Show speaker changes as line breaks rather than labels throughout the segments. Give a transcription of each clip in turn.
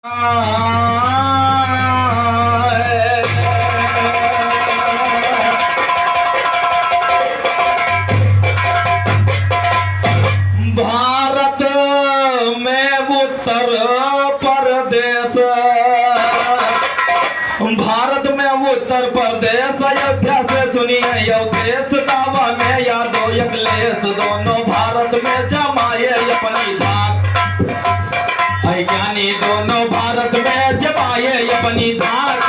भारत में उत्तर प्रदेश, भारत में उत्तर प्रदेश अयोध्या से सुनिए अयोध्या दावा में यादव अखिलेश दोनों भारत में जमाए अपनी धाक, ज्ञानी दोनों भारत में जमाए अपनी धाक।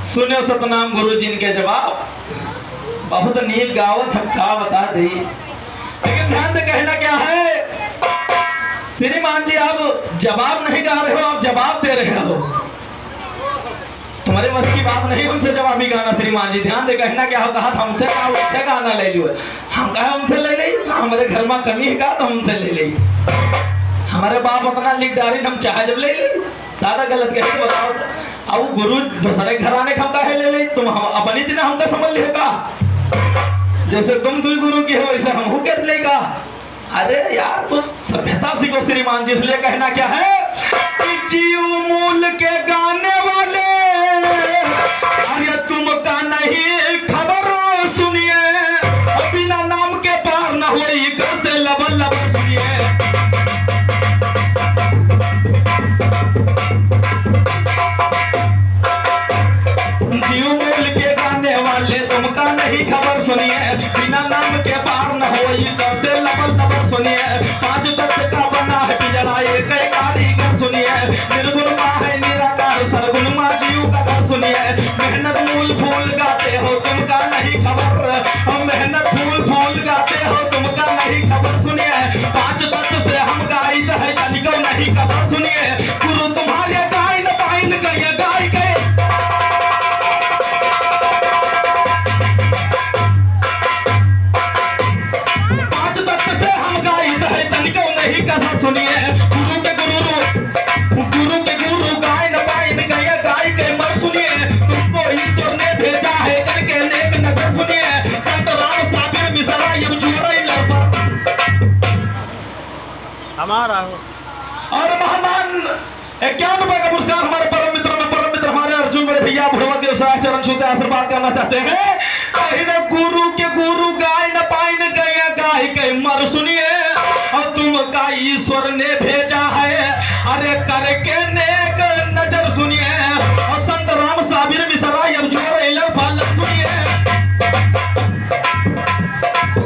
सुनो सतनाम गुरु जी के जवाब बहुत नीक गावत हम का बता दी, लेकिन ध्यान से कहना क्या है श्रीमान जी, आप जवाब नहीं गा रहे हो, आप जवाब दे रहे हो। तुम्हारे बस की बात नहीं हमसे जवाबी गाना। श्रीमान जी ध्यान दे कहना क्या हो, कहा हमसे कहा उससे गाना ले लियो, हम कहा हमसे ले ले, हमारे घर में कमी है का तो हमसे ले ले, हमारे बाप अपना लिख डाली हम चाहे जब ले ले, ज्यादा गलत कहे तो बताओ। अब गुरु दूसरे घराने हम काहे ले ले, तुम हम अपनी दिन हमका समझ लेगा, जैसे तुम दुई गुरु की हो वैसे हम हो के लेगा। अरे यार तो सभ्यता सीखो श्रीमान जी, इसलिए कहना क्या है कि जीव मूल के गाने वाले, अरे तुमका नहीं खबर सुनिए, बिना नाम के पार न होई करते लबर लबर सुनिए। जीव मूल के गाने वाले तुमका नहीं खबर सुनिए, बिना नाम के पार न होई करते लबर लबर सुनिए। पांच तत्व का बना है पिंजरा एक कारीगर सुनिए, निर्गुण माँ है निराकार सरगुण माँ जीव का घर सुनिए। मेहनत मूल फूल गाते हो तुमका नहीं खबर, मेहनत फूल फूल गाते हो तुमका नहीं खबर सुनिए। पांच तत्व से हम गाइड है तनिको नहीं कसर सुनिए, गुरु तुम्हारे गाय न पाइन गए गाय गए। सुनिए गुरु के गुरु गाय न पाइन गए गाय के मर सुनिए, तुमको ईश्वर ने भेजा है करके नेक नजर सुनिए। संत राम साबिर मिसरा ये जुड़ई लड़पर हमारा हो और महामान 51 रुपए का पुरस्कार हमारे परम मित्र हमारे अर्जुन बड़े भैया भुड़वा के चरण छूते आशीर्वाद करना चाहते हैं। गुरु के गुरु गाय न पाइन गए गाय के मर सुनिए, और तुमका ईश्वर ने भेजा है अरे करके नेक नजर सुनिए। और संत राम साबिर मिसरा अब जोड़े फल सुनिए,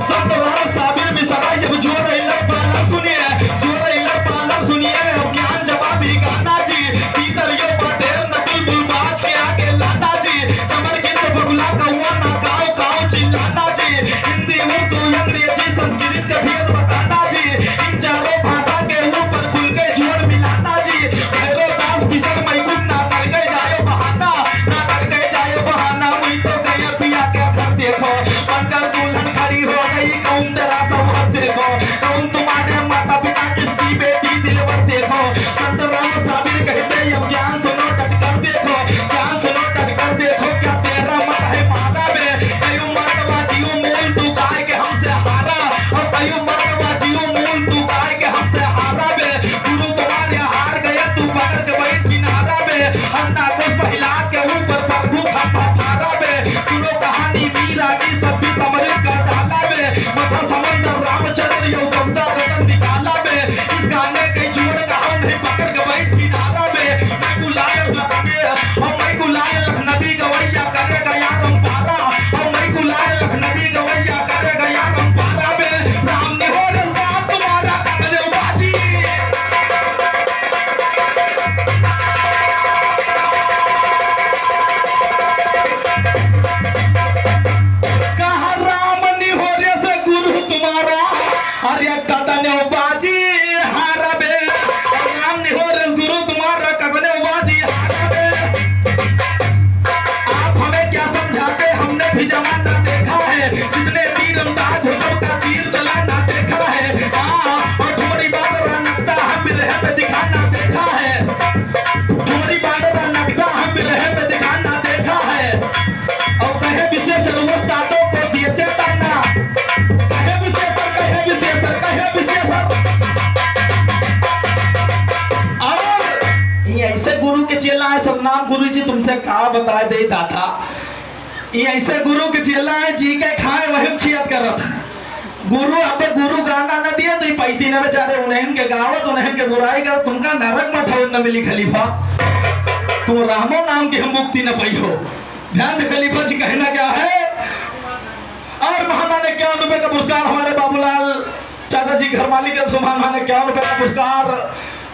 संत राम साबिर मिसरा अब जोड़े फल सुनिए, जोड़े फल सुनिए। अब ज्ञान जवाबी गाना जी भीतर यो पटेल नकुल बुलबाज के आगे लाना जी, चमर गिंद बगुला कौआ ना काओ काओ चिल्लाना जी। हिंदी उर्दू अंग्रेजी संस्कृत का भेद बताना जी, इन चारों भाषा के ऊपर खुल के जोड़ मिलाना जी। भैरव दास किशन मैकुट ना कर के जायो बहाना, ना कर के जायो बहाना। वही तो गए पिया के घर देखो, बनकर दुल्हन खड़ी हो गई कौन तेरा सौहर देखो, कौन तुम्हारे माता पिता किसकी बेटी दिलवर देखो। संत राम साबिर कहते अब ज्ञान सुनो टटकर देखो, ज्ञान सुनो टटकर देखो। क्या तेरा मन है मारा में कयू मर्तबा जीव मूल तू गाय के हमसे हारा, और कयू मर्तबा जीव मूल तू गाय के हमसे हारा में। गुरु तुम्हारे हार गए तू पकड़ के बैठ किनारा में, हम ना कुछ पहिला के ऊपर प्रभु खंभा फारा में। सुनो कहानी मीरा की सब भी समझ ये ऐसे गुरु के चेला है जी के खाए वही छियत करत है। गुरु अब गुरु गाना न दिए तो पैती न बेचारे उन्हें के गावत उन्हें के बुराई कर तुमका नरक में ठोर न मिली खलीफा, तुम रामो नाम की हम मुक्ति न पाई हो। ध्यान दे खलीफा जी कहना क्या है। और महामाने 51 रुपए का पुरस्कार हमारे बाबूलाल चाचा जी घर मालिक के महामाने 51 रुपए का पुरस्कार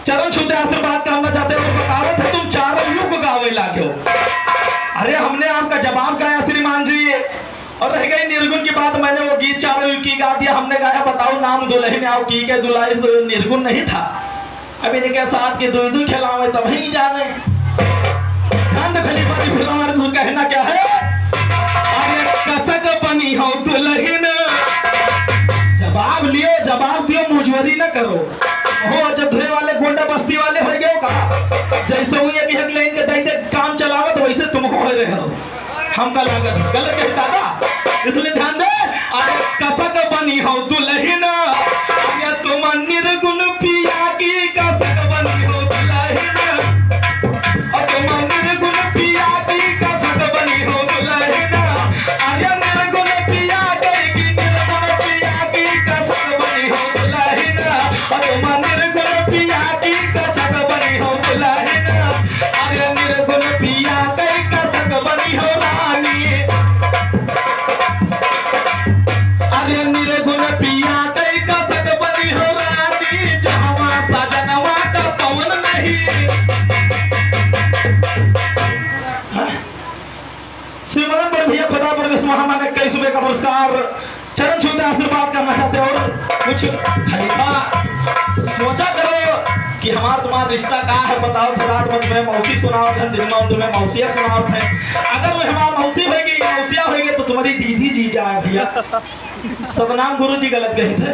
चरण छूते आशीर्वाद करना चाहते हो। बतावत है तुम चारों युग गावे लागे हो। अरे हमने आपका जवाब गाया श्रीमान जी, और रह गई निर्गुण की बात। मैंने वो गीत चारों युग की गा दिया, हमने गाया बताओ नाम दुल्हन आओ की के दुलाई तो निर्गुण नहीं था। अब इनके साथ के दुई खिलावे तब ही जाने। ध्यान दो खलीफा जी फिर हमारे कहना क्या है। अरे कसक बनी हो दुल्हन, जवाब लियो जवाब दियो मुझवरी न करो। हो अयोध्या वाले गोंडा बस्ती वाले हो गए का, जैसे हुई है कि हम लाइन के दैते काम चलावत वैसे तुम हो रहे हो। हम का लागत गलत कहे दादा, इसलिए ध्यान दे। अरे कसक बनी हो दुल्हन, अरे तुम निर्गुण पिया की कसक बनी हो दुल्हन, और तुम निर्गुण पिया की कसक बनी हो दुल्हन। अरे निर्गुण पिया की निर्गुण पिया की कसक बनी हो दुल्हन, और तुम निर्गुण पिया की कसक बनी हो दुल्हन। अरे निर्गुण पिया की कसक बनी हो रानी, अरे निर्गुण पिया की कसक बनी हो रानी, जहाँ सजनवा का पवन नहीं। श्रीमान पर भैया खुदा पर महामाने 21 रुपए का पुरस्कार चरण छूते आशीर्वाद करना चाहते हो। और कुछ खलीफा सोचा करो कि हमारा तुम्हारा रिश्ता कहाँ है, बताओ तो रात में तुम्हें मौसी सुनाओ थे, दिन में तुम्हें मौसिया सुनाओ थे। अगर वो हमारा मौसी होगी मौसिया होगी तो तुम्हारी दीदी जी जाए भैया। सतनाम गुरु जी गलत कहे थे,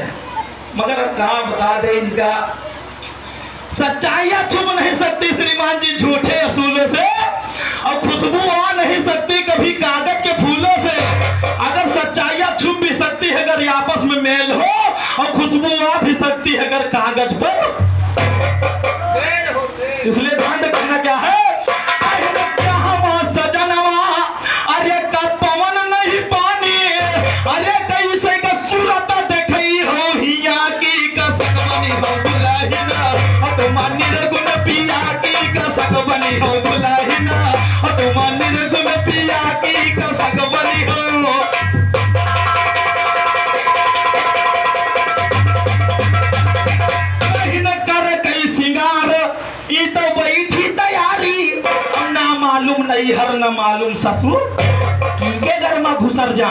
मगर अब कहा बता दे इनका सच्चाइयां छुप नहीं सकती श्रीमान जी झूठे असूलों से, और खुशबू आ नहीं सकती कभी कागज के फूलों से। अगर सच्चाइयां छुप भी सकती है अगर आपस में मेल हो, और खुशबू आ भी सकती है अगर कागज पर। इसलिए ध्यान दे कहना क्या है। सजनवा अरे का पवन नहीं पानी, अरे कैसे का सूरत देखई हो हिया की कसक बनी हो दुल्हन, और तुम निर्गुण पिया की कसक बनी हो दुल्हन, और तुम निर्गुण पिया की कसक बनी हो। मालूम नहीं हर न मालूम ससुर की के घर में घुसर जा।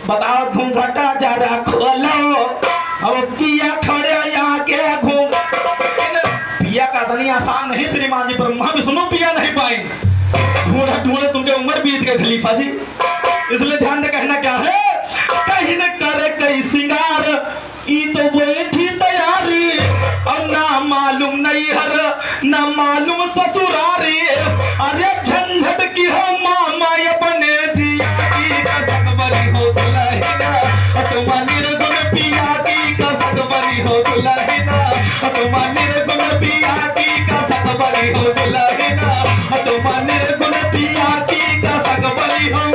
बताओ घूंघटा जा रहा खोलो, अब पिया खड़े यहाँ के घूम। पिया का तनी आसान नहीं श्रीमान जी, ब्रह्मा विष्णु पिया नहीं पाए। ढूंढे ढूंढे तुमके उम्र बीत गए खलीफा जी। इसलिए ध्यान दे कहना क्या है। कहीं न करे कई सिंगार, ई तो बैठी तैयारी, और ना मालूम नहीं हर ना मालूम ससुरारी। अरे झंझट की हो मामा अपने जिया की कसक बनी हो दुल्हन, और तुम निर्गुण पिया की कसक बनी हो दुल्हन, और तुम निर्गुण पिया की कसक बनी हो दुल्हन, और तुम निर्गुण पिया की कसक बनी हो।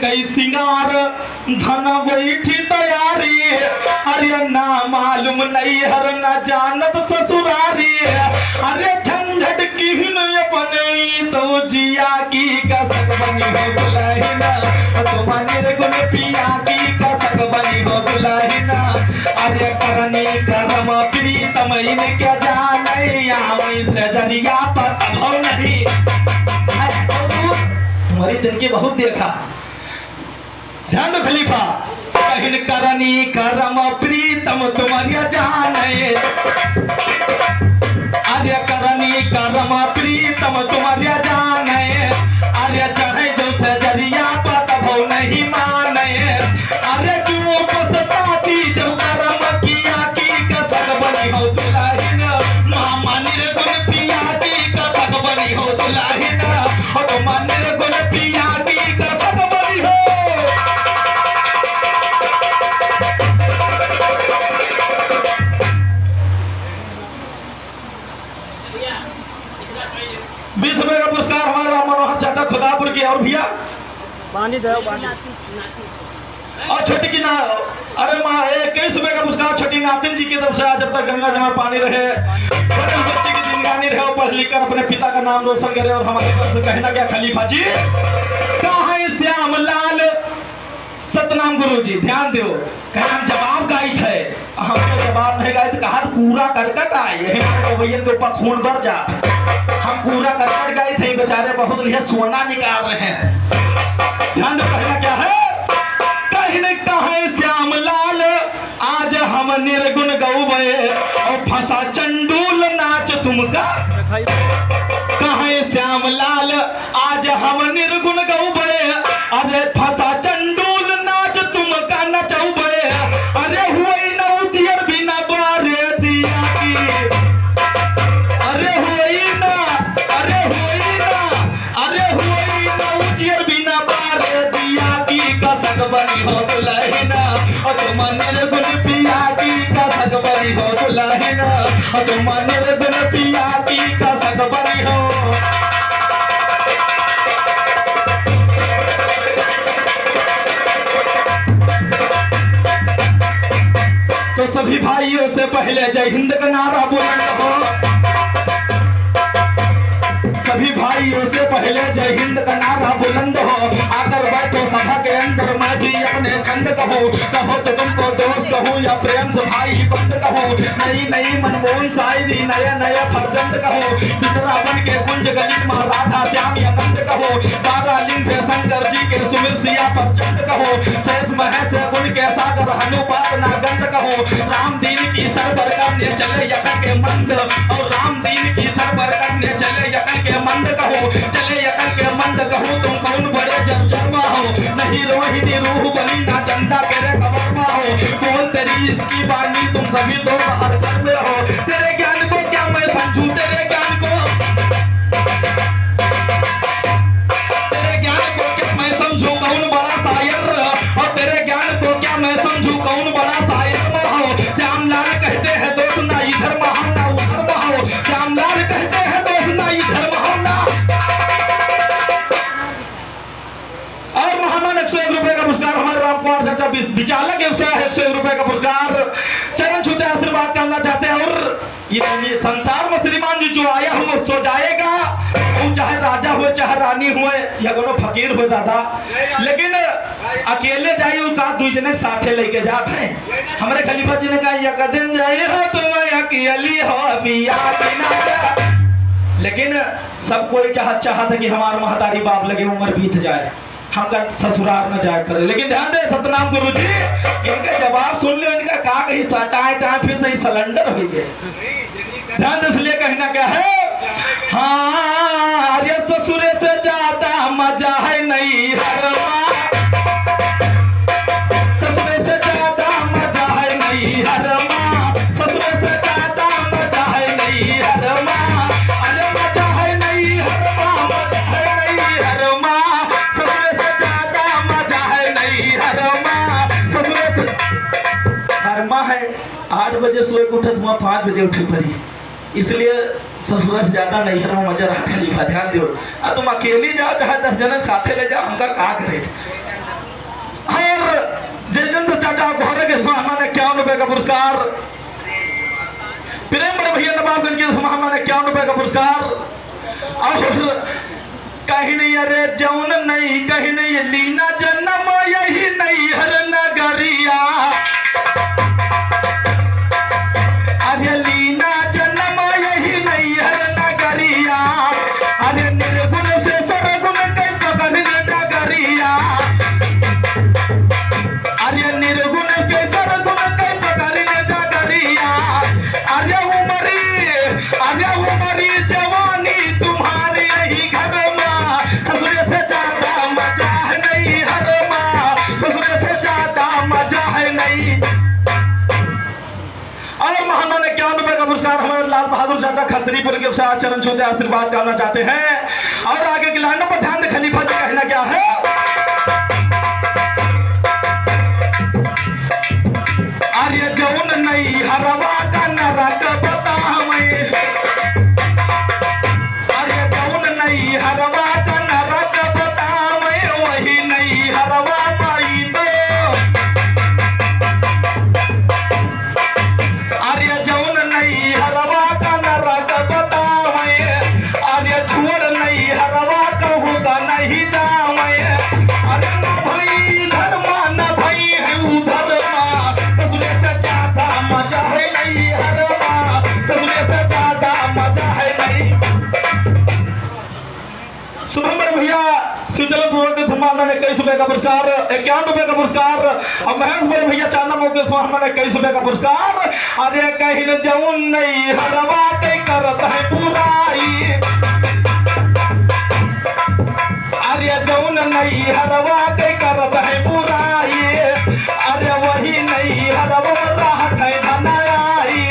कई सिंगार धन बैठी तैयारी, अरे ना मालूम नहीं हर न जानत ससुरारी। अरे झंझट की अपने तो जिया की कसक बनी हो दुल्हन, तुम निर्गुण पिया की कसक बनी हो दुल्हन। अरे करनी करम प्रीतम इनके जाने से जरिया पर अभाव नहीं। तुम्हारी दिन की बहुत देखा। ध्यान दो खलीफा। कहिन करनी करम प्रीतम तुम्हारिया जाने, अरे करनी करम प्रीतम तुम्हारिया जाने। अरे चढ़े जो से जरिया पत भव नहीं माने, अरे क्यों पछताती जब करम किया की कसक बनी हो दुल्हन, मामा निर्गुण पिया की कसक बनी हो दुल्हन, और तुम निर्गुण पिया की कसक बनी हो। 20 रुपए का पुरस्कार हमारे राम मनोहर चाचा खुदापुर की। और भैया
पानी दो पानी।
और छोटी की ना, अरे माँ 21 रुपए का पुरस्कार छोटी नातिन जी की तरफ से। आज जब तक गंगा जमा पानी रहे, बड़े बच्चे की जिंदगानी रहे, और पढ़ लिख कर अपने पिता का नाम रोशन करे। और हमारी तरफ से कहना क्या खलीफा जी, कहाँ है श्याम लाल सतनाम गुरु जी, ध्यान दो। कहे हम जवाब गाई थे, हमने जवाब नहीं गाए तो कहा पूरा करकट आए, यही हमारे भैया के ऊपर खून भर जा। हम पूरा करकट गए थे, बेचारे बहुत लिए सोना निकाल रहे हैं। ध्यान दो, कहना क्या है, कहने कहे श्याम लाल आज हम निर्गुण गौबे और फंसा चंडूल नाच तुमका। कहे श्याम लाल आज हम निर्गुण गौबे, अरे फंसा चंडूल नाच तुमका नचौबे। अरे हुई नौतियर बिना बारे दिया की, अरे हुई ना, अरे हुई ना, अरे हुई नौतियर बिना बारे दिया की। कसक बनी हो दुल्हना और तुम निर्गुण पिया की, कसक बनी हो दुल्हना और तुम निर्गुण पिया की, कसक बनी हो। तो सभी भाइयों से पहले जय हिंद का नारा बुलंद हो। सभी भाइयों से पहले जय हिंद का नारा बुलंद हो। आकर बैठो सभा के अंदर, मैं भी अपने छंद कहूँ। कहो तो तुमको दोस्त कहूँ या प्रेम से भाई बंद कहूँ। नई नई मनमोहन शायरी, नया नया फरजंद कहूँ। पितरा बन के कुंज गली माँ राधा श्याम आनंद कहो। बारा लिंग शंकर जी के सुमिर सिया परचंद कहो। शेष महेश गुण के सागर हनुपात नागंद कहो। राम दीन की सरबर करने चले यकन के मंद, और राम दीन की सरबर करने चले यकन के मंद कहो। चले यकन के मंद कहो, तुम कौन बड़े जर्जरमा हो। नहीं रोहिणी रूह बनी ना चंदा के रे कवर्मा हो। बोल तेरी इसकी बानी तुम सभी तो बाहर घर में हो। तेरे ज्ञान को क्या मैं समझूं, तेरे ज्ञान को, तेरे ज्ञान को क्या मैं समझूं कौन बड़ा शायर। और तेरे ज्ञान को क्या मैं समझूं कौन बड़ा शायर हो। श्यामलाल कहते हैं दोस्त ना इधर महान ना उधर महाओ। श्यामलाल कहते हैं दोस्त ना इधर महान ना। और महामान 101 रुपए का पुरस्कार हमारे राम कुमार चाचा विचालक 101 रुपए का पुरस्कार। चरण छूते आशीर्वाद करना चाहते हैं। और ये संसार में श्रीमान जी जो आया हो वो सो जाएगा, वो चाहे राजा हो चाहे रानी हो या कोनो फकीर हो दादा, लेकिन अकेले जाइए का दू जने साथे लेके जाते हैं। हमारे खलीफा जी ने कहा एक दिन जाइए हो तुम अकेली हो पिया किनारा। लेकिन सब कोई क्या चाहता कि हमारा महतारी बाप लगे उम्र बीत जाए, हमका ससुराल न जाए करे। लेकिन ध्यान दे सतनाम गुरु जी, इनका जवाब सुन लो, इनका का कहीं सटाए टाए फिर सही सिलेंडर हो गए। ध्यान दे, इसलिए कहना क्या है, हाँ अरे ससुरे से ज्यादा मजा है नहीं हरमा। ससुरे से ज्यादा मजा है नहीं हरमा। ससुरे से ज्यादा मजा है नहीं हरमा। अरे मजा है नहीं हरमा, मजा है नहीं हरमा। ससुरे से ज्यादा मजा है नहीं हरमा। ससुरे से हरमा है 8 बजे सोए के उठत हुआ 5 बजे उठे पड़ी, इसलिए ससुर से ज्यादा नैहर में मजा रहा खलीफा। ध्यान दो, तुम अकेले जाओ चाहे 10 जनक साथे ले जाओ, हमका का करे। और जयचंद्र चाचा घोड़े के सुहामा ने 51 रुपए का पुरस्कार। प्रेम बड़े भैया नवाबगंज के सुहामा ने 51 रुपए का पुरस्कार। और कहीं नहीं अरे जौन नहीं कहीं नहीं लीना जन्म यही नहीं हर नगरिया। अरे लीना जन्म यही नहीं हर नगरिया। अरे निर्गुण से सरगुण कई पकड़ नगरिया। अरे निर्गुण के सरगुण कई पकड़ नगरिया। अरे उमरी जवानी तुम्हारे ही घर में। ससुरे से ज्यादा मजा है नहीं हर माँ। ससुरे से ज्यादा मजा है नहीं। और महाना ने 51 रुपए का पुरस्कार हमारे लाल बहादुर चाचा खत्रीपुर के चरण छूते आशीर्वाद करना चाहते हैं। और आगे की लाइनों पर ध्यान दे, खलीफा जी कहना क्या है, अरे जौन नहीं हरवा का नरक बता मैं। शुभम बड़े भैया सिंचलन पूर्वक धर्माना ने 21 रुपए का पुरस्कार, 51 रुपए का पुरस्कार। और महेश बड़े भैया चांदा मौके ने 21 रुपए का पुरस्कार। अरे कहीं न जऊन नहीं हरवा के करत है बुराई, अरे जऊन नहीं हरवा के करत है बुराई, अरे वही नहीं हरवा राहत है धनाई।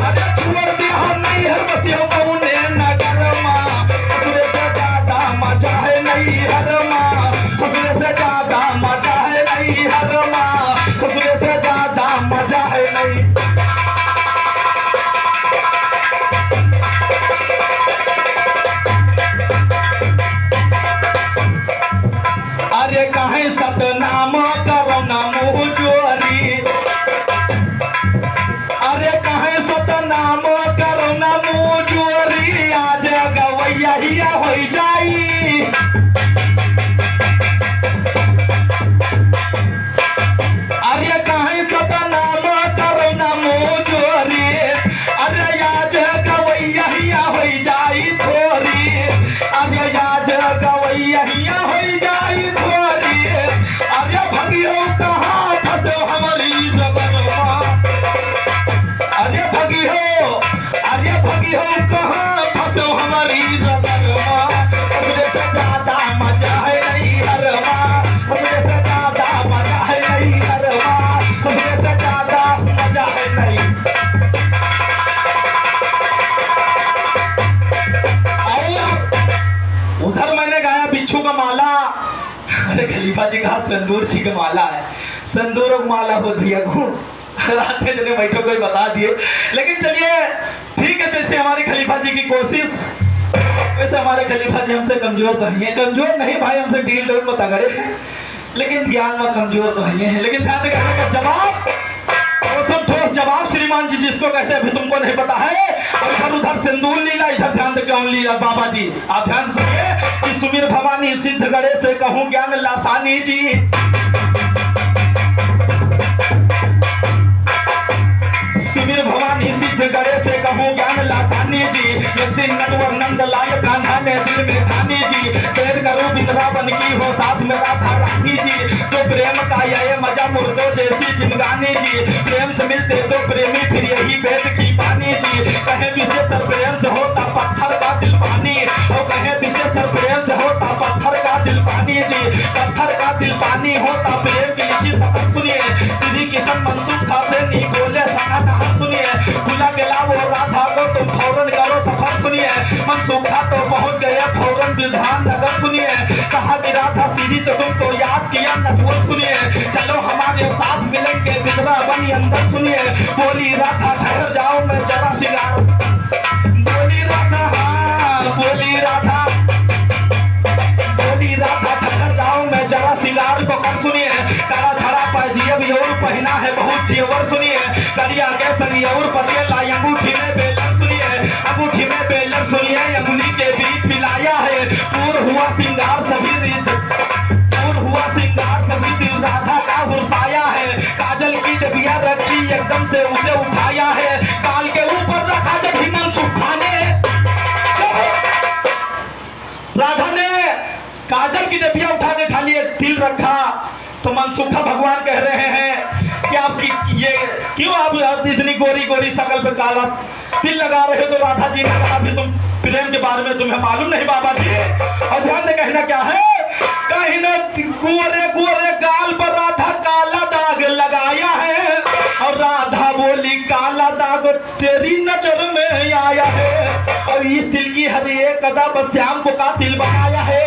अरे छोड़ दिया नहीं हर बसियो कौने नगर मां, ससुरे से ज्यादा मजा है नहीं हर मां, ससुरे से ज्यादा मजा है नहीं हर मां, ससुरे से ज्यादा मजा है नहीं। अरे कहे सतनाम करो ना मुँह चोरी, अरे कहे सतनाम करो ना मुँह चोरी, आज गवैया ही हो जाई। अरे कहे सतनाम करो ना मुँह चोरी, अरे आज गवैया ही हो जाई थोरी, अरे आज गवैया ही हो जाई थोरी। अरे भगियो कहाँ फंसो हमारी जबरवा, अरे भगियो कहाँ फंसो हमारी जबरवा, ससुरे से ज्यादा मजा है नहीं हरवा, ससुरे से ज्यादा मजा है नहीं हरवा, ससुरे से ज्यादा मजा है नहीं। और उधर मैंने गाया बिच्छू का माला, अरे खलीफा जी का संदूर जी का माला है, संदूर और माला हो दिया रात में जने बैठो कोई बता दिए। लेकिन चलिए ठीक है, जैसे हमारे खलीफा जी की कोशिश, वैसे हमारे खलीफा जी हमसे कमजोर तो नहीं है, कमजोर नहीं भाई, हमसे ढील ढोल मत तगड़े, लेकिन ज्ञान में कमजोर तो नहीं है। लेकिन ध्यान कहने का जवाब, वो सब ठोस जवाब श्रीमान जी जिसको कहते हैं अभी तुमको नहीं पता है। और इधर उधर सिंदूर लीला, इधर ध्यान दे कौन लीला बाबा जी, आप ध्यान सुनिए कि सुमीर भवानी सिद्ध गड़े से कहूँ ज्ञान लासानी जी, सुमीर भवानी सिद्ध गड़े से कहूँ ज्ञान लासानी जी। एक दिन नटवर नंद लाल कान्हा ने दिल में ठानी जी, शेर करो बिंद्रा बन की हो साथ में राधा रानी जी, तो प्रेम का ये मजा मुर्दों जैसी जिंदगानी जी, प्रेम से मिलते तो प्रेमी फिर यही वेद की बानी जी। कहे विशेष प्रेम से होता पत्थर का दिल पानी, और कहे विशेष प्रेम से होता पत्थर का दिल पानी जी, पत्थर का दिल पानी होता प्रेम की लिखी सफर सुनिए, श्री किशन मनसुख था से नहीं बोले सका ना सुनिए, खुला गला वो राधा को तुम फौरन करो सफर सुनिए, मनसुखा तो पहुंच गए फौरन बिजहान नगर सुनिए, कहा कि राधा सीधी तो तुमको याद किया नटवर सुनिए, चलो हमारे साथ मिलेंगे बिंद्रा बनी अंदर सुनिए, बोली राधा ठहर जाओ मैं जरा सिंगार, बोली राधा हाँ बोली राधा, बोली राधा ठहर जाओ मैं जरा सिंगार को कर सुनिए, करा छड़ा पाजीब और पहना है बहुत जेवर सुनिए, करिया के सनी और पचेला अंगूठी में बेलर सुनिए, अंगूठी में बेलर सुनिए, अंगुली के बीच पिलाया है, पूर हुआ सिंगार सभी रिद, पूर हुआ सिंगार सभी दिल राधा का हुरसाया है, काजल की डबिया रखी एकदम से उसे उठाया है, काल के ऊपर रखा जब ही मनसुखा ने, राधा ने काजल की डबिया उठा के खाली एक तिल रखा, तो मनसुखा भगवान कह रहे हैं कि आपकी ये क्यों आप इतनी गोरी गोरी शकल पर काला तिल लगा रहे हो, तो राधा जी ने कहा भी तुम प्रेम के बारे में तुम्हें मालूम नहीं बाबा जी। और ध्यान दे कहना क्या है, कहीं न गोरे गोरे गाल पर राधा काला दाग लगाया है, और राधा बोली काला दाग तेरी नजर में आया है, और इस तिल की हर एक अदा बस श्याम को का तिल बनाया है,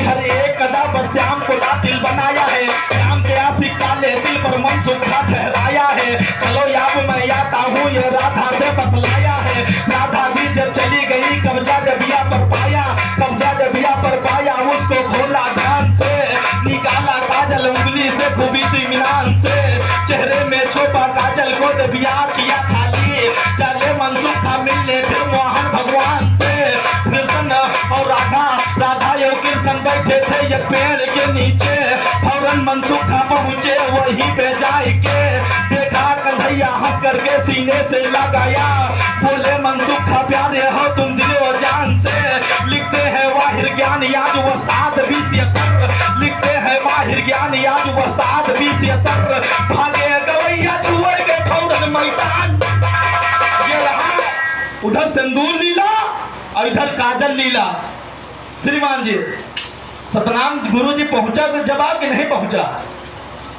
हर एक कदा बस श्याम को का दिल बनाया है, श्याम के आशिक काले दिल पर मनसुखा ठहराया है, चलो याब मैं आता हूँ ये राधा से बतलाया है, राधा भी जब चली गई कब्जा डबिया पर पाया, कब्जा डबिया पर पाया, उसको खोला ध्यान से, निकाला काजल उंगली से खूबी इत्मीनान से, चेहरे में छुपा काजल को डबिया किया खाली, चले मनसुखा मिलने फिर मोहन भगवान से, कृष्ण और राधा, राधा और कृष्ण बैठे थे एक पेड़ के नीचे, फौरन मनसुखा पहुंचे वहीं पे जाके, देखा कन्हैया गवैया हंस करके सीने से लगाया, बोले मनसुख खा प्यारे हो तुम दिल और जान से। लिखते हैं माहिर ज्ञान याद वस्ताद बीसी असर, लिखते हैं माहिर ज्ञान याद वस्ताद बीसी असर। भागे गवैया छुए के फौरन मैदान। ये रहा उधर सिंदूर लीला और इधर काजल लीला। श्रीमान जी सतनाम गुरु जी पहुंचा तो जवाब कि नहीं पहुंचा?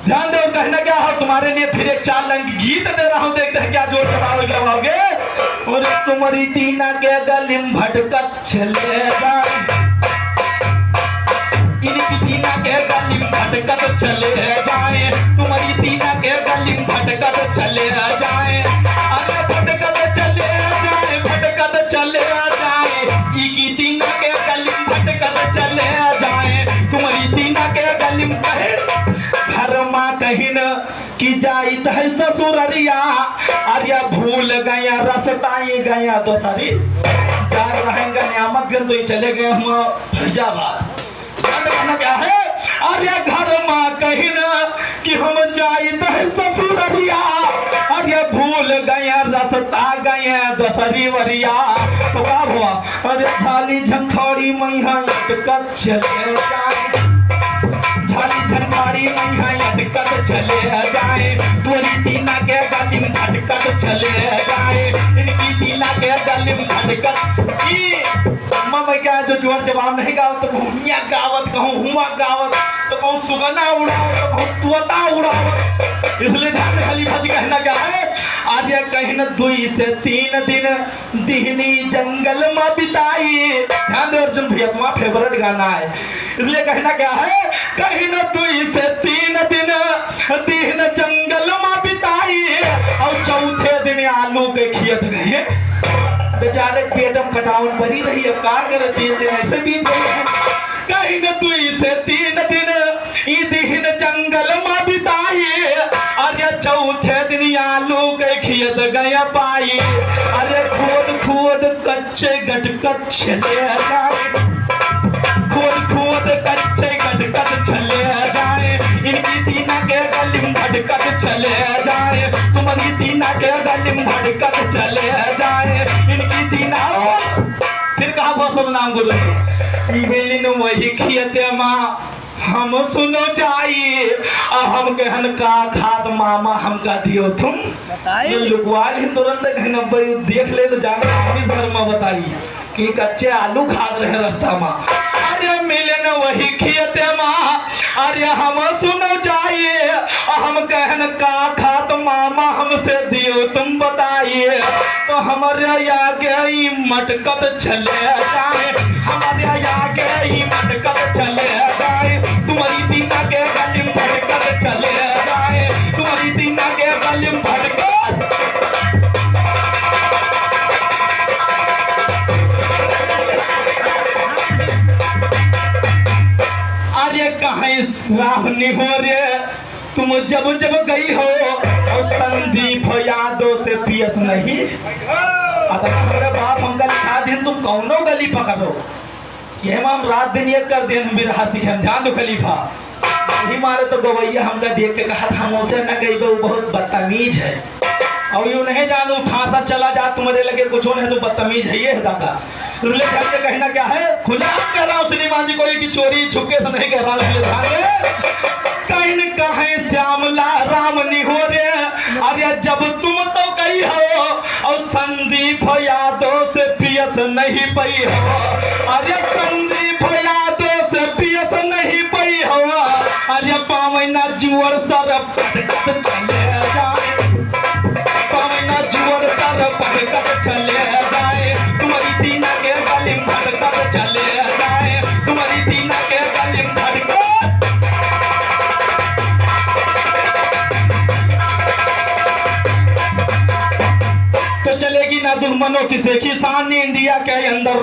ध्यान दो, कहना क्या हो तुम्हारे लिए फिर एक 4 लाइन गीत दे रहा हूं, देखते हैं क्या जोर लगाओगे। और तुम्हारी तीना के गलिम भटकत चलेगा, इनकी तीना के गलिम भटकत चले जाए, तुम्हारी तीना के गलिम भटकत चले जाए। अरे भटकत चले जाए, भटकत चले जाए, इनकी तीना के गलिम भटकत चले जाए, तुम्हारी तीना के गलिम कहे घर माँ कहीं न कि जाइत है ससुररिया। अरे भूल गया रसताई गया दोसरी, जा रहेंगे नियामत गन तो चले गए हम फैजाबाद। कहना क्या है? अरे घर माँ कहीं न कि हम जाइत है ससुररिया, अरे भूल गया रसता गया दसरी वरिया। तो क्या हुआ? अरे झाली झंखोड़ी मैया अटकत चले जाए, झाली झंखोड़ी मैया अटकत चले जाए, तुम्हारी तीना के गलिम भटकत चले जाए, इनकी तीना के गलिम भटकत। मैं क्या जो जोर जवाब नहीं गाओ तो कहूँ मियाँ गावत, कहूँ हुआ गावत, तो कहूँ सुगना उड़ाओ, तो कहूँ तोता उड़ाओ। इसलिए ध्यान खलीफा जी कहना क्या है? आर्य कहीं 2 से 3 दिन दिहनी जंगल में बिताई। ध्यान दे अर्जुन भैया, तुम्हारा फेवरेट गाना है, इसलिए कहना क्या है? कहीं 2 से 3 दिन दिहन जंगल में बिताई, और चौथे दिन आलू के खेत गए। बेचारे पेट में खटावन भरी रही, अब क्या करे 3 दिन ऐसे बीत गए। कहीं 2 से 3 दिन दिन जंगल में बिताई, अरे चौथे दिन आलू के खेत गया पाई। अरे खोद खोद कच्चे गटकट चले जाए, खोद खोद कच्चे गटकट चले जाए, इनकी तीना के गलिम भटकत चले जाए, तुम्हारी तीना के गलिम भटकत चले जाए, इनकी तीना। फिर कहा बहुत नाम गुरु जी वही खियते माँ हम सुनो जाइए, हम कहन का खाद मामा हमका दियो तुम लुकवाल ही तुरंत देख ले तो जाकर इस घर में बताइए कि कच्चे आलू खाद रहे रास्ता में। अरे मिले न वही खियते माँ, अरे हम सुनो जाइए, हम कहन का खाद मामा हमसे दियो तुम बताइए। तो हमारे आगे मटकत चले जाए, हमारे आगे मटकत चले जाए, तुम्हारी तीना के गलिम भटकत चले जाए, तुम्हारी तीना के गलिम भटकत। अरे कहीं श्राप नहीं हो रे, तुम जब जब गई हो और संदीप यादों से पियस नहीं। हमारे बाप हमका लिखा दिन तुम कौनो गली पकड़ो, ये हम रात दिन ये कर दें हम बिरहा सीखे। ध्यान दो खलीफा, नहीं मारे तो गवैया हमका देख के कहा था हमसे न गई, वो बहुत बदतमीज है, और यूं नहीं जान ठासा चला जा तुम्हारे लगे कुछ नहीं तो बदतमीज है ये है दादा। रुले ध्यान के कहना क्या है? खुला कह रहा हूँ श्रीमान जी को कि चोरी छुपके से नहीं कह रहा हूँ। कहीं न कहीं श्यामला राम नहीं हो रे, अरे जब तुम तो कही हो और संदीप यादव से पियस नहीं पई हो, अरे संदीप यादव से पियस नहीं पई हो, अरे पावना जुअर सर पटकत चले जाए, पावना जुअर सर पटकत चले जाए, तुम्हारी तीना के गलिम भटकत चले जाए, तुम्हारी तीना के गलिम भटकत। तो चलेगी ना दुश्मनों की से किसान इंडिया के अंदर,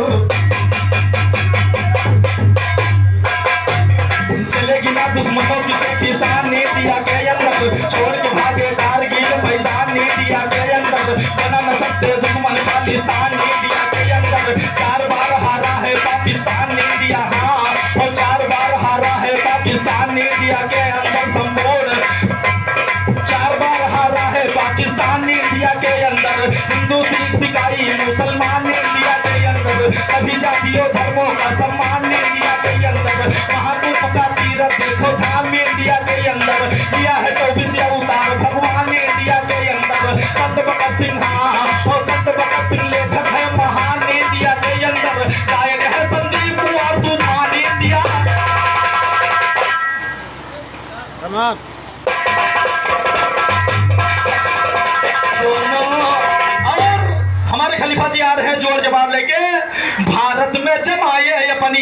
चलेगी ना दुश्मनों की से किसान इंडिया के अंदर, छोड़ के भागे कारगिल मैदान इंडिया के अंदर, बना न सकते दुश्मन खालिस्तान इंडिया के अंदर। 4 बार हारा है पाकिस्तान इंडिया, हाँ, और 4 बार हारा है पाकिस्तान इंडिया के अंदर संपूर्ण, 4 बार हारा है पाकिस्तान अंदर, हिंदू सिख सिकाई मुसलमान इंडिया के अंदर, सभी जातियों धर्मों का सम्मान इंडिया के अंदर, महाकुंभ का तीरथ देखो धाम इंडिया के अंदर, लिया है 24 अवतार भगवान इंडिया के अंदर, संत भगत सिंह और संत भगत सिंह लेखक है महान इंडिया के अंदर, गायक है संदीप कुमार तूफान इंडिया।
प्रणाम।
और हमारे खलीफा जी आ रहे हैं जोर जवाब लेके, भारत में जमाए अपनी